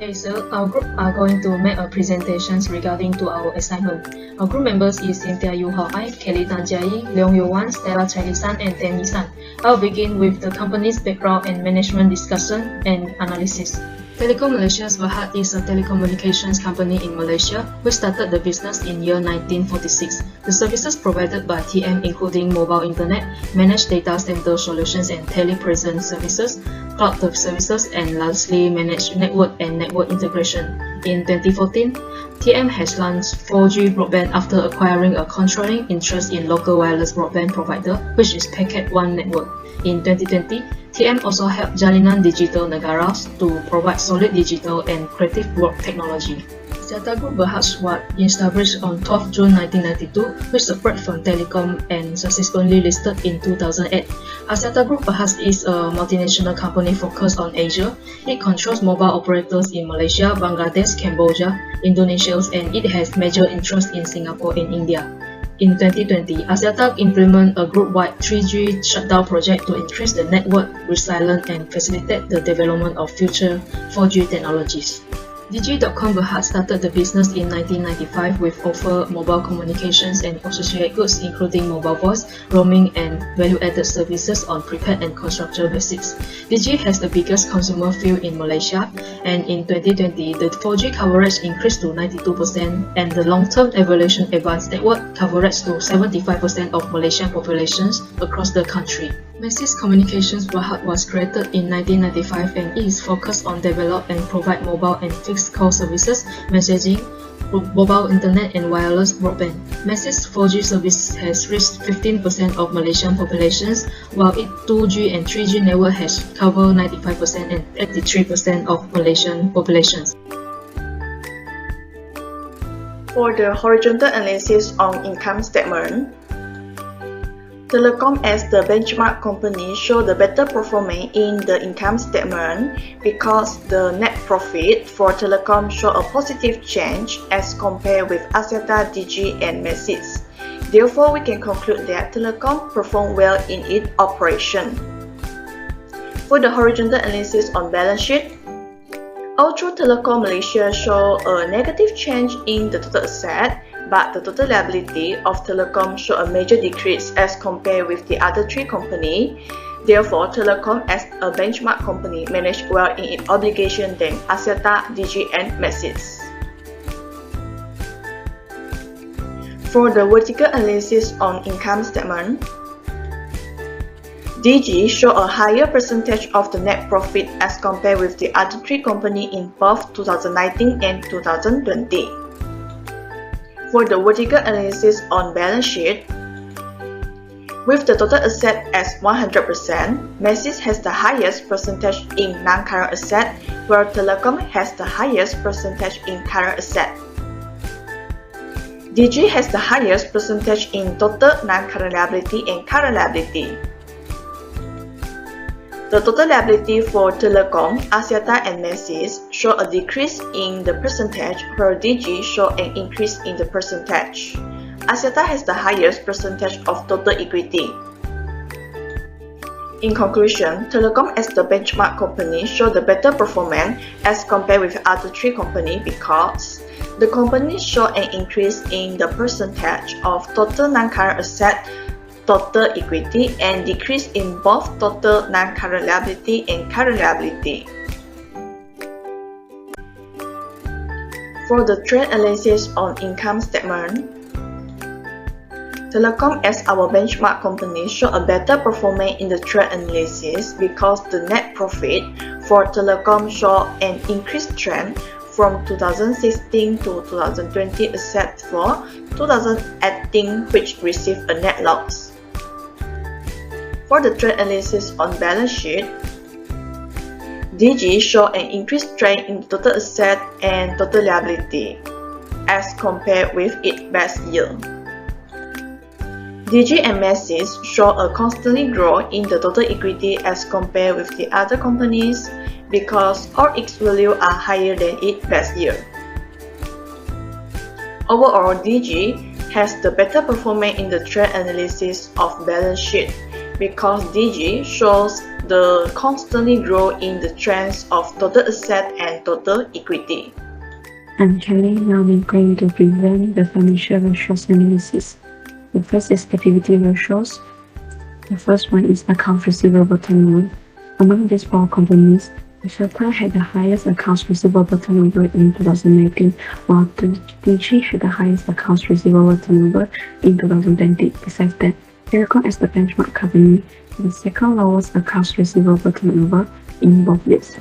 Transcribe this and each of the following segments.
Hey, so our group are going to make a presentations regarding to our assignment. Our group members is Cynthia Yu Hao Ai, Kelly Tan Jia Yi, Leong Yu Wan, Stella Chinese San, and Danny San. I'll begin with the company's background and management discussion and analysis. Telekom Malaysia's Berhad is a telecommunications company in Malaysia which started the business in year 1946. The services provided by TM including mobile internet, managed data center solutions and telepresence services, cloud services and largely managed network and network integration. In 2014, TM has launched 4G broadband after acquiring a controlling interest in local wireless broadband provider, which is Packet One Network. In 2020, TM also helped Jalinan Digital Negara to provide solid digital and creative work technology. Axiata Group Berhad was established on 12 June 1992, which separated from Telecom and subsequently listed in 2008. Axiata Group Berhad is a multinational company focused on Asia. It controls mobile operators in Malaysia, Bangladesh, Cambodia, Indonesia, and it has major interest in Singapore and India. In 2020, Axiata implemented a group-wide 3G shutdown project to increase the network resilience and facilitate the development of future 4G technologies. Digi.com Berhad started the business in 1995 with offer mobile communications and associated goods including mobile voice, roaming and value-added services on prepaid and construction basis. Digi has the biggest consumer field in Malaysia, and in 2020 the 4G coverage increased to 92% and the long-term evaluation advanced network coverage to 75% of Malaysian populations across the country. Maxis Communications Berhad was created in 1995 and is focused on develop and provide mobile and fixed call services, messaging, mobile internet and wireless broadband. Maxis 4G service has reached 15% of Malaysian populations, while its 2G and 3G network has covered 95% and 83% of Malaysian populations. For the horizontal analysis on income statement, Telecom as the benchmark company show the better performance in the income statement because the net profit for Telecom show a positive change as compared with Axiata, Digi and Maxis. Therefore, we can conclude that Telecom performed well in its operation. For the horizontal analysis on balance sheet, although Telecom Malaysia show a negative change in the total asset, but the total liability of Telecom show a major decrease as compared with the other three companies. Therefore, Telecom as a benchmark company managed well in its obligation than Axiata, Digi and Maxis. For the vertical analysis on income statement, Digi show a higher percentage of the net profit as compared with the other three companies in both 2019 and 2020. For the vertical analysis on balance sheet, with the total asset as 100%, Maxis has the highest percentage in non-current asset, where Telecom has the highest percentage in current asset. Digi has the highest percentage in total non-current liability and current liability. The total liability for Telecom, Axiata and Maxis show a decrease in the percentage, where Digi show an increase in the percentage. Axiata has the highest percentage of total equity. In conclusion, Telecom as the benchmark company show the better performance as compared with other three companies because the company show an increase in the percentage of total non-current asset, total equity and decrease in both total non-current liability and current liability. For the trend analysis on income statement, Telecom as our benchmark company show a better performance in the trend analysis because the net profit for Telecom show an increased trend from 2016 to 2020 except for 2018 which received a net loss. For the trend analysis on balance sheet, Digi show an increased trend in total asset and total liability as compared with its best year. Digi and Maxis show a constantly growth in the total equity as compared with the other companies because all its values are higher than its best year. Overall, Digi has the better performance in the trend analysis of balance sheet because Digi shows the constantly growth in the trends of total asset and total equity. I'm Kelly. Now we're going to present the financial ratios analysis. The first is activity ratios. The first one is accounts receivable turnover. Among these four companies, Axiata had the highest accounts receivable turnover in 2019, while Digi had the highest accounts receivable turnover in 2020. Besides that, Telecom as the benchmark company had the second lowest accounts receivable turnover in both years.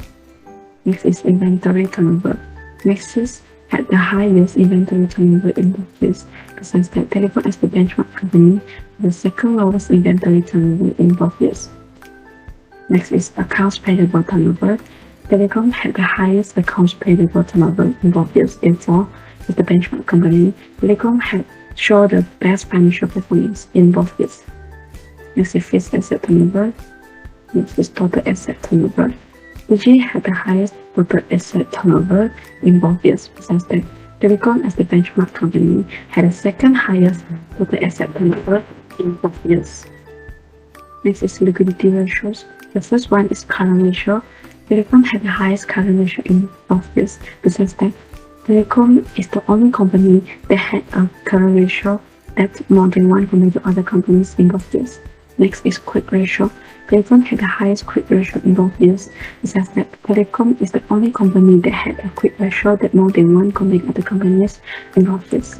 Next is inventory turnover. Maxis had the highest inventory turnover in both years. Besides that, Telecom as the benchmark company had the second lowest inventory turnover in both years. Next is accounts payable turnover. Telecom had the highest accounts payable turnover in both years. Therefore, as the benchmark company, Telecom had showed the best financial performance in both years. Next is fixed asset turnover. Next is total asset turnover. Digi had the highest total asset turnover in both years. Besides that, Telecom as the benchmark company had the second highest total asset turnover in both years. Next is liquidity ratios. The first one is current ratio. Telecom had the highest current ratio in both years. Besides that, Telecom is the only company that had a current ratio that's more than 1 compared to other companies in both years. Next is quick ratio. Telecom had the highest quick ratio in both years. Besides that, Telecom is the only company that had a quick ratio that more than 1 compared to other companies in both years.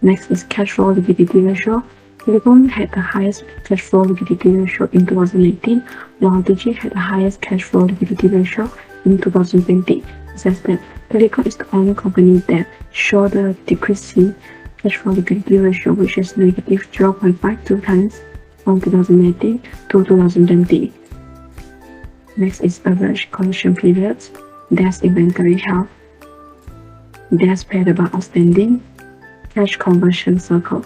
Next is cash flow liquidity ratio. Telecom had the highest cash flow liquidity ratio in 2019, while Digi had the highest cash flow liquidity ratio in 2020. Besides that, Telecom is the only company that showed a decreasing cash flow liquidity ratio, which is negative 0.52 times from 2019 to 2020. Next is average collection periods, days inventory health, days payable outstanding, cash conversion cycle.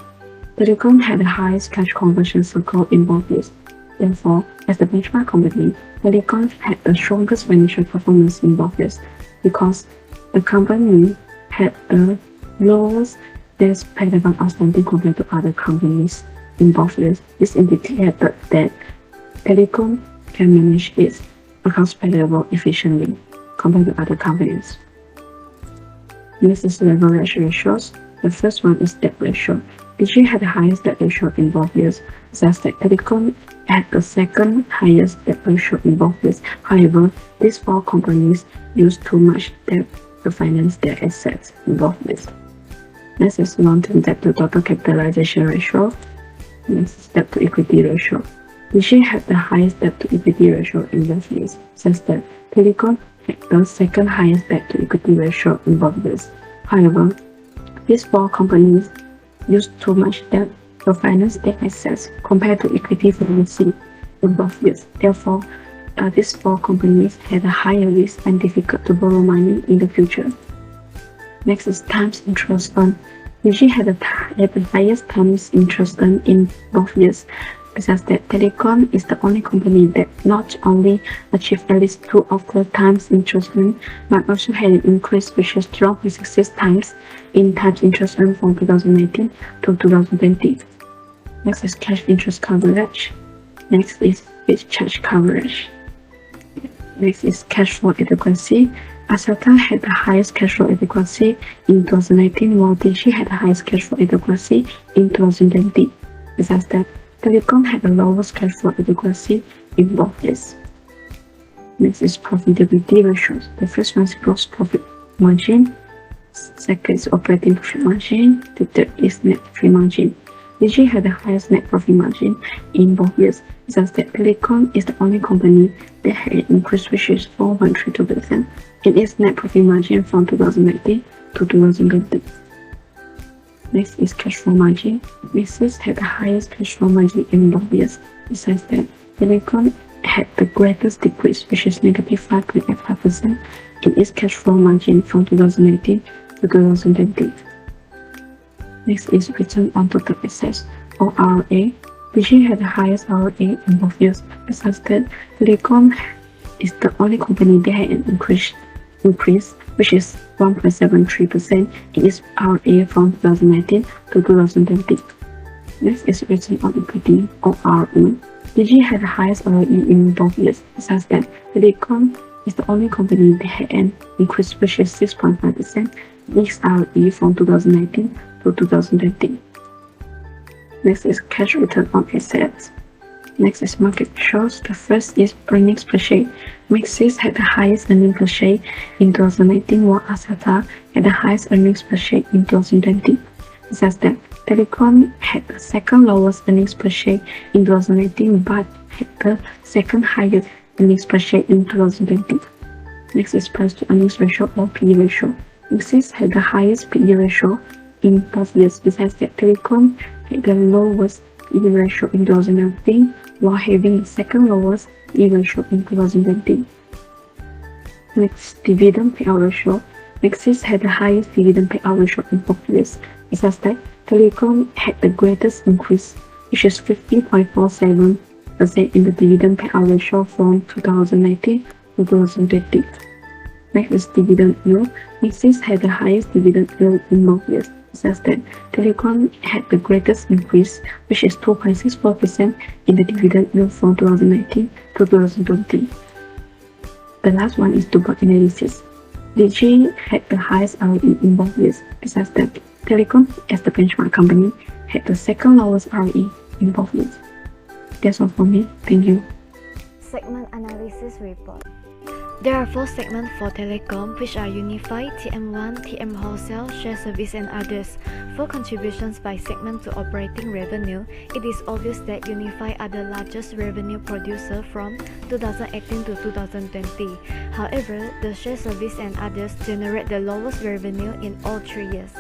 Telecom had the highest cash conversion cycle in both years. Therefore, as the benchmark company, Telecom had the strongest financial performance in both years because the company had the lowest days payable outstanding compared to other companies in both years. This indicated that Telecom can manage its accounts payable efficiently compared to other companies. Next is leverage ratios. The first one is debt ratio. Digi had the highest debt ratio in both years, thus that Telecom had the second highest debt ratio in both years. However, these four companies used too much debt to finance their assets in both years. Next is long-term debt to total capitalization ratio. Next is debt to equity ratio. Digi had the highest debt to equity ratio in both years, thus that Telecom had the second highest debt to equity ratio in both years. However, these four companies used too much debt to finance their assets compared to equity financing in both years. Therefore, these four companies had a higher risk and difficult to borrow money in the future. Next is times interest earned. Digi had the highest times interest earned in both years. Besides that, Telecom is the only company that not only achieved at least 2 of the times interest earned, but also had an increase which is 0.66 times in times interest earned from 2019 to 2020. Next is cash interest coverage. Next is fixed charge coverage. Next is cash flow adequacy. Axiata had the highest cash flow adequacy in 2019, while Digi had the highest cash flow adequacy in 2020. Besides that, Telecom had the lowest cash flow adequacy in both years. Next is profitability ratios. The first one is gross profit margin. Second is operating profit margin. The third is net profit margin. Digi had the highest net profit margin in both years, thus that Telecom is the only company that had an increase which is 4.32% in its net profit margin from 2019 to 2020. Next is cash flow margin. Maxis had the highest cash flow margin in both years. Besides that, Telecom had the greatest decrease, which is negative 5.85% in its cash flow margin from 2019 to 2020. Next is return on total assets, or ROA. Digi had the highest ROA in both years. Besides that, Telecom is the only company that had an increase which is 1.73% in its ROA from 2019 to 2020. Next is return on equity, or ROE. Digi had the highest ROE in both years, besides that, Telecom is the only company that had an increase per share 6.5% in its ROE from 2019 to 2020. Next is cash return on assets. Next is market ratios. The first is earnings per share. Maxis had the highest earnings per share in 2019, while Axiata had the highest earnings per share in 2020. Besides that, Telecom had the second lowest earnings per share in 2019 but had the second highest earnings per share in 2020. Next is price to earnings ratio or PE ratio. Maxis had the highest PE ratio in both years. Besides that, Telecom had the lowest PE ratio in 2019 while having the second lowest PE ratio in 2020. Next, dividend payout ratio. Maxis had the highest dividend payout ratio in both years. Besides that, Telecom had the greatest increase, which is 50.47% in the dividend payout ratio from 2019 to 2020. Next is dividend yield. Maxis had the highest dividend yield in both years. Besides that, Telecom had the greatest increase, which is 2.64% in the dividend yield from 2019 to 2020. The last one is DuPont analysis. Digi had the highest ROE in both years. Besides that, Telecom, as the benchmark company, had the second lowest ROE in both years. That's all for me. Thank you. Segment Analysis Report. There are 4 segments for Telecom, which are Unify, TM1, TM Wholesale, Share Service and others. For contributions by segment to operating revenue, it is obvious that Unify are the largest revenue producer from 2018 to 2020. However, the Share Service and others generate the lowest revenue in all 3 years.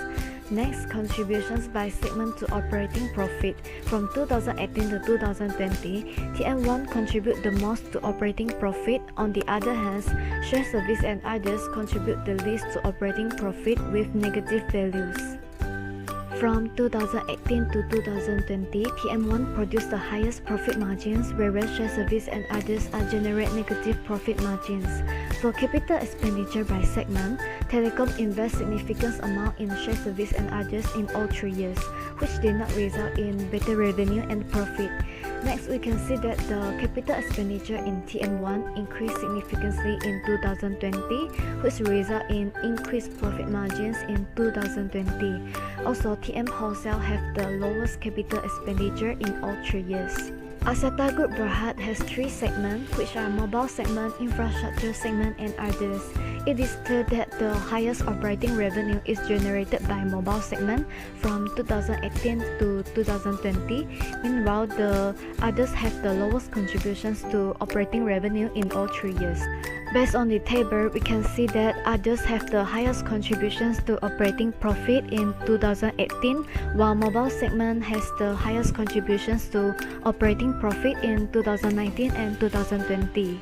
Next, contributions by segment to operating profit. From 2018 to 2020, TM1 contribute the most to operating profit. On the other hand, Share Service and others contribute the least to operating profit with negative values. From 2018 to 2020, TM1 produced the highest profit margins, whereas Share Service and others generate negative profit margins. For capital expenditure by segment, Telecom invests significant amount in Share Service and others in all 3 years, which did not result in better revenue and profit. Next, we can see that the capital expenditure in TM1 increased significantly in 2020, which result in increased profit margins in 2020. Also, TM Wholesale have the lowest capital expenditure in all 3 years. Axiata Group Berhad has 3 segments, which are mobile segment, infrastructure segment, and others. It is clear that the highest operating revenue is generated by mobile segment from 2018 to 2020. Meanwhile, the others have the lowest contributions to operating revenue in all 3 years. Based on the table, we can see that others have the highest contributions to operating profit in 2018, while mobile segment has the highest contributions to operating profit in 2019 and 2020.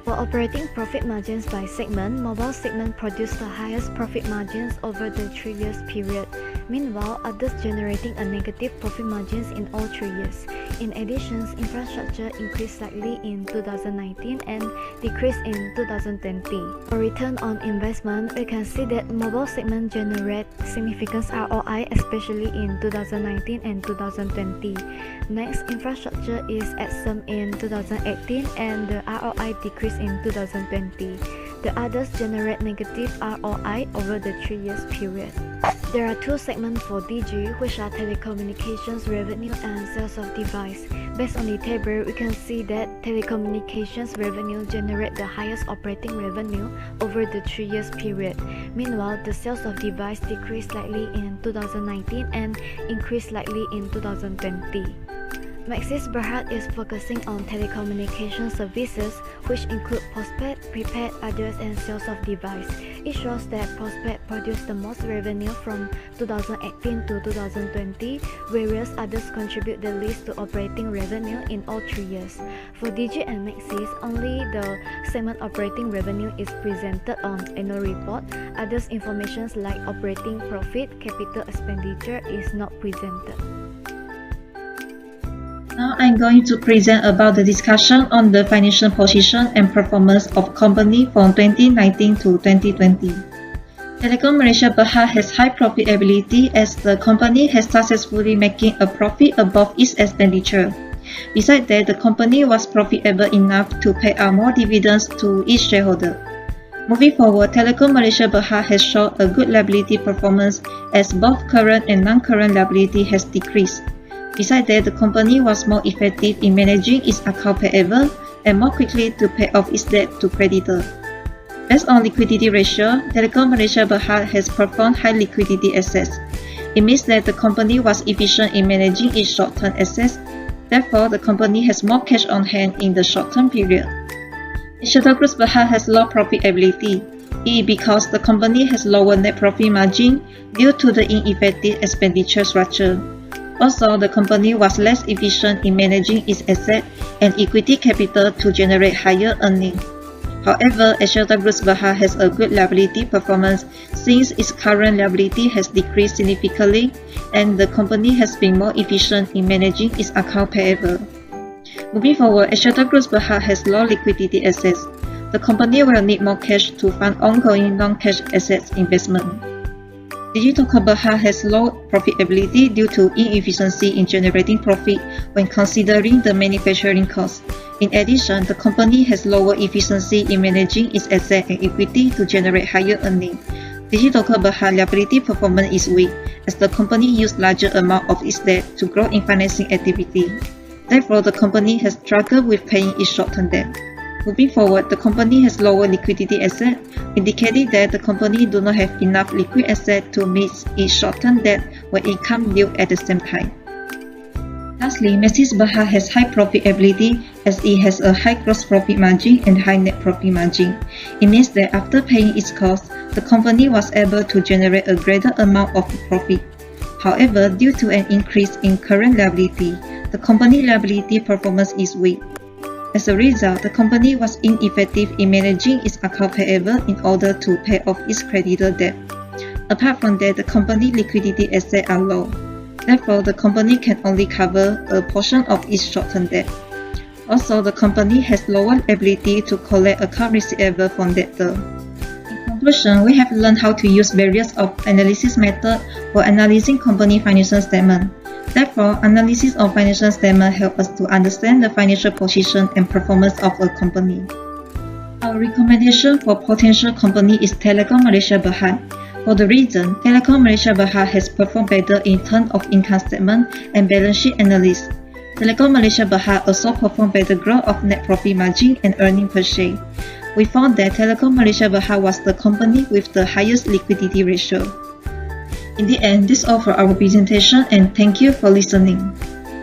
For operating profit margins by segment, mobile segment produced the highest profit margins over the 3 years period. Meanwhile, others generating a negative profit margins in all 3 years. In addition, infrastructure increased slightly in 2019 and decreased in 2020. For return on investment, we can see that mobile segment generate significant ROI, especially in 2019 and 2020. Next, infrastructure is at some in 2018 and the ROI decreased in 2020. The others generate negative ROI over the 3 years period. There are 2 segments for Digi, which are telecommunications revenue and sales of device. Based on the table, we can see that telecommunications revenue generate the highest operating revenue over the 3 years period. Meanwhile, the sales of device decreased slightly in 2019 and increased slightly in 2020. Maxis Berhad is focusing on telecommunication services, which include postpaid, prepaid, others, and sales of device. It shows that postpaid produced the most revenue from 2018 to 2020, whereas others contribute the least to operating revenue in all 3 years. For Digi and Maxis, only the segment operating revenue is presented on annual report. Others information like operating profit, capital expenditure is not presented. Now I'm going to present about the discussion on the financial position and performance of company from 2019 to 2020. Telekom Malaysia Berhad has high profitability as the company has successfully making a profit above its expenditure. Besides that, the company was profitable enough to pay out more dividends to each shareholder. Moving forward, Telekom Malaysia Berhad has shown a good liability performance as both current and non-current liability has decreased. Besides that, the company was more effective in managing its account payable and more quickly to pay off its debt to creditor. Based on liquidity ratio, Telekom Malaysia Berhad has performed high liquidity assets. It means that the company was efficient in managing its short-term assets. Therefore, the company has more cash on hand in the short-term period. Axiata Group Berhad has low profitability. It is because the company has lower net profit margin due to the ineffective expenditure structure. Also, the company was less efficient in managing its asset and equity capital to generate higher earnings. However, Axiata Group Berhad has a good liability performance since its current liability has decreased significantly and the company has been more efficient in managing its account payable. Moving forward, Axiata Group Berhad has low liquidity assets. The company will need more cash to fund ongoing non-cash assets investment. Digitalkar Berhad has low profitability due to inefficiency in generating profit when considering the manufacturing cost. In addition, the company has lower efficiency in managing its asset and equity to generate higher earnings. Digitalkar Berhad liability performance is weak as the company used larger amount of its debt to grow in financing activity. Therefore, the company has struggled with paying its short-term debt. Moving forward, the company has lower liquidity asset, indicating that the company do not have enough liquid asset to meet its short-term debt when income due at the same time. Lastly, Maxis Berhad has high profitability as it has a high gross profit margin and high net profit margin. It means that after paying its costs, the company was able to generate a greater amount of profit. However, due to an increase in current liability, the company liability performance is weak. As a result, the company was ineffective in managing its account payable in order to pay off its creditor debt. Apart from that, the company liquidity assets are low. Therefore, the company can only cover a portion of its short-term debt. Also, the company has lower ability to collect account receivable from debtor. In conclusion, we have learned how to use various analysis methods for analyzing company financial statement. Therefore, analysis of financial statement helps us to understand the financial position and performance of a company. Our recommendation for potential company is Telekom Malaysia Berhad. For the reason, Telekom Malaysia Berhad has performed better in terms of income statement and balance sheet analysis. Telekom Malaysia Berhad also performed better growth of net profit margin and earning per share. We found that Telekom Malaysia Berhad was the company with the highest liquidity ratio. In the end, this is all for our presentation and thank you for listening.